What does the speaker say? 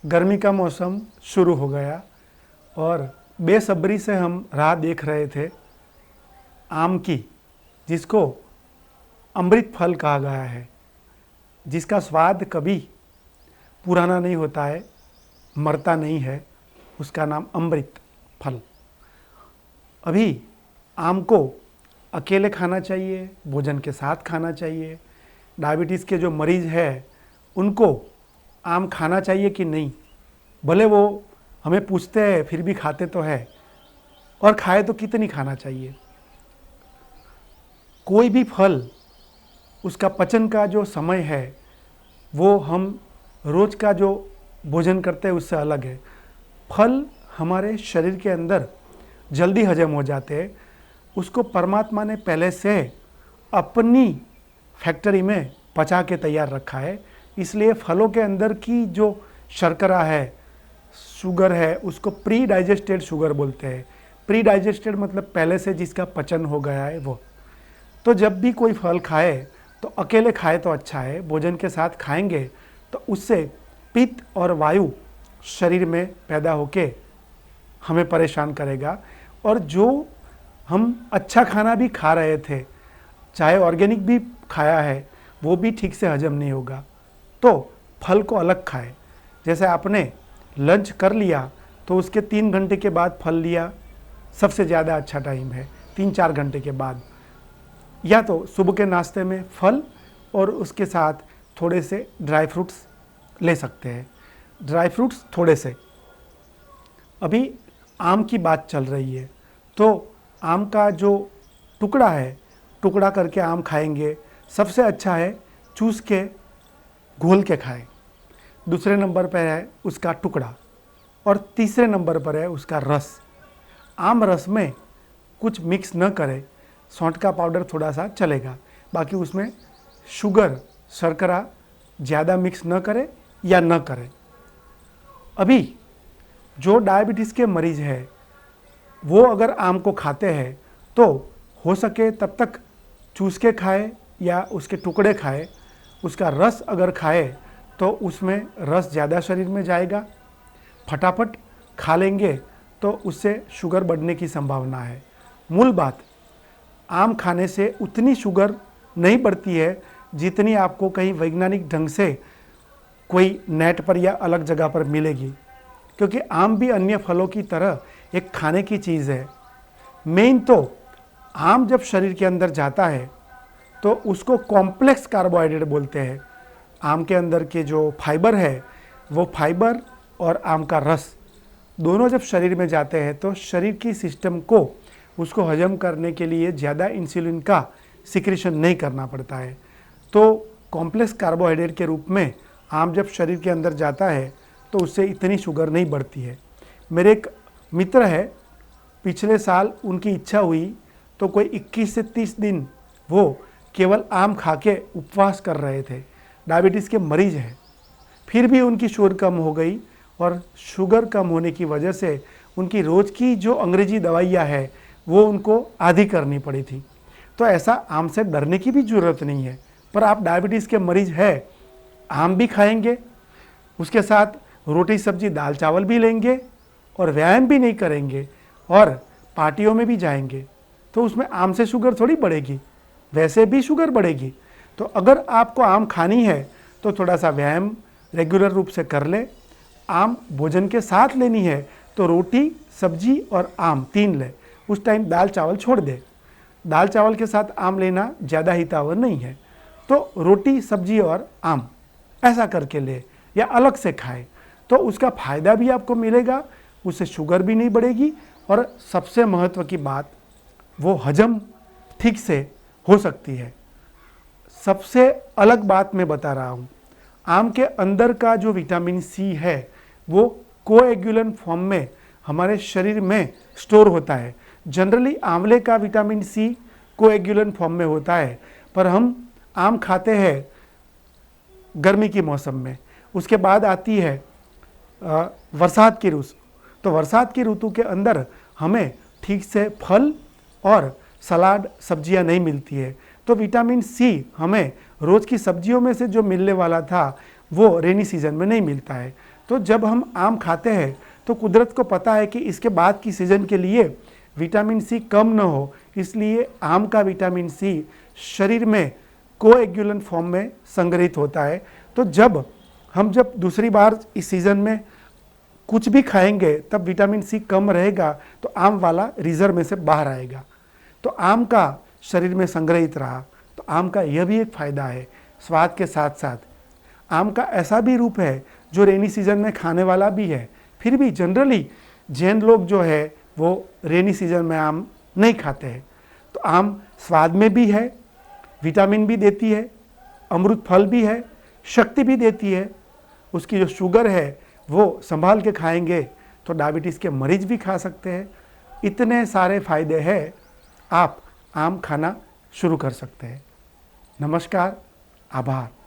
गर्मी का मौसम शुरू हो गया और बेसब्री से हम राह देख रहे थे आम की, जिसको अमृत फल कहा गया है, जिसका स्वाद कभी पुराना नहीं होता है, मरता नहीं है। उसका नाम अमृत फल। अभी आम को अकेले खाना चाहिए, भोजन के साथ खाना चाहिए। डायबिटीज़ के जो मरीज़ हैं उनको आम खाना चाहिए कि नहीं, भले वो हमें पूछते हैं फिर भी खाते तो है, और खाए तो कितनी खाना चाहिए। कोई भी फल, उसका पचन का जो समय है वो हम रोज़ का जो भोजन करते हैं उससे अलग है। फल हमारे शरीर के अंदर जल्दी हजम हो जाते हैं। उसको परमात्मा ने पहले से अपनी फैक्ट्री में पचा के तैयार रखा है। इसलिए फलों के अंदर की जो शर्करा है, शुगर है, उसको प्री डाइजेस्टेड शुगर बोलते हैं। प्री डाइजेस्टेड मतलब पहले से जिसका पचन हो गया है वो। तो जब भी कोई फल खाए तो अकेले खाए तो अच्छा है, भोजन के साथ खाएंगे तो उससे पित्त और वायु शरीर में पैदा होके हमें परेशान करेगा। और जो हम अच्छा खाना भी खा रहे थे, चाहे ऑर्गेनिक भी खाया है, वो भी ठीक से हजम नहीं होगा। तो फल को अलग खाएं। जैसे आपने लंच कर लिया तो उसके 3 घंटे के बाद फल लिया, सबसे ज़्यादा अच्छा टाइम है 3-4 घंटे के बाद। या तो सुबह के नाश्ते में फल और उसके साथ थोड़े से ड्राई फ्रूट्स ले सकते हैं। ड्राई फ्रूट्स थोड़े से। अभी आम की बात चल रही है तो आम का जो टुकड़ा है, टुकड़ा करके आम खाएंगे, सबसे अच्छा है चूस के घोल के खाएं। दूसरे नंबर पर है उसका टुकड़ा और तीसरे नंबर पर है उसका रस। आम रस में कुछ मिक्स न करें, सौंठ का पाउडर थोड़ा सा चलेगा, बाकी उसमें शुगर, शर्करा ज़्यादा मिक्स न करें या न करें। अभी जो डायबिटीज़ के मरीज़ है वो अगर आम को खाते हैं तो हो सके तब तक चूस के खाए या उसके टुकड़े खाए। उसका रस अगर खाए तो उसमें रस ज़्यादा शरीर में जाएगा। फटाफट खा लेंगे तो उससे शुगर बढ़ने की संभावना है। मूल बात, आम खाने से उतनी शुगर नहीं बढ़ती है जितनी आपको कहीं वैज्ञानिक ढंग से कोई नेट पर या अलग जगह पर मिलेगी, क्योंकि आम भी अन्य फलों की तरह एक खाने की चीज़ है। मेन तो आम जब शरीर के अंदर जाता है तो उसको कॉम्प्लेक्स कार्बोहाइड्रेट बोलते हैं। आम के अंदर के जो फाइबर है वो फाइबर और आम का रस दोनों जब शरीर में जाते हैं तो शरीर की सिस्टम को उसको हजम करने के लिए ज़्यादा इंसुलिन का सिक्रेशन नहीं करना पड़ता है। तो कॉम्प्लेक्स कार्बोहाइड्रेट के रूप में आम जब शरीर के अंदर जाता है तो उससे इतनी शुगर नहीं बढ़ती है। मेरे एक मित्र है, पिछले साल उनकी इच्छा हुई तो कोई 21 से 30 दिन वो केवल आम खा के उपवास कर रहे थे। डायबिटीज़ के मरीज़ हैं, फिर भी उनकी शुगर कम हो गई और शुगर कम होने की वजह से उनकी रोज़ की जो अंग्रेजी दवाइयाँ है वो उनको आधी करनी पड़ी थी। तो ऐसा आम से डरने की भी ज़रूरत नहीं है। पर आप डायबिटीज़ के मरीज़ है, आम भी खाएंगे, उसके साथ रोटी सब्जी दाल चावल भी लेंगे और व्यायाम भी नहीं करेंगे और पार्टियों में भी जाएंगे, तो उसमें आम से शुगर थोड़ी बढ़ेगी, वैसे भी शुगर बढ़ेगी। तो अगर आपको आम खानी है तो थोड़ा सा व्यायाम रेगुलर रूप से कर ले। आम भोजन के साथ लेनी है तो रोटी सब्जी और आम 3 ले। उस टाइम दाल चावल छोड़ दे। दाल चावल के साथ आम लेना ज़्यादा हितावह नहीं है, तो रोटी सब्जी और आम ऐसा करके ले या अलग से खाए तो उसका फ़ायदा भी आपको मिलेगा, उससे शुगर भी नहीं बढ़ेगी और सबसे महत्व की बात, वो हजम ठीक से हो सकती है। सबसे अलग बात मैं बता रहा हूँ, आम के अंदर का जो विटामिन सी है वो कोएगुलेंट फॉर्म में हमारे शरीर में स्टोर होता है। जनरली आंवले का विटामिन सी कोएगुलेंट फॉर्म में होता है, पर हम आम खाते हैं गर्मी के मौसम में। उसके बाद आती है बरसात की ऋतु। तो बरसात की ऋतु के अंदर हमें ठीक से फल और सलाद सब्जियां नहीं मिलती है, तो विटामिन सी हमें रोज़ की सब्जियों में से जो मिलने वाला था वो रेनी सीजन में नहीं मिलता है। तो जब हम आम खाते हैं तो कुदरत को पता है कि इसके बाद की सीज़न के लिए विटामिन सी कम न हो, इसलिए आम का विटामिन सी शरीर में कोएगुलेंट फॉर्म में संग्रहित होता है। तो जब दूसरी बार इस सीज़न में कुछ भी खाएंगे तब विटामिन सी कम रहेगा तो आम वाला रिजर्व में से बाहर आएगा, तो आम का शरीर में संग्रहित रहा। तो आम का यह भी एक फ़ायदा है। स्वाद के साथ साथ आम का ऐसा भी रूप है जो रेनी सीज़न में खाने वाला भी है। फिर भी जनरली जैन लोग जो है वो रेनी सीज़न में आम नहीं खाते हैं। तो आम स्वाद में भी है, विटामिन भी देती है, अमृत फल भी है, शक्ति भी देती है। उसकी जो शुगर है वो संभाल के खाएंगे तो डायबिटीज़ के मरीज भी खा सकते हैं। इतने सारे फ़ायदे हैं, आप आम खाना शुरू कर सकते हैं। नमस्कार, आभार।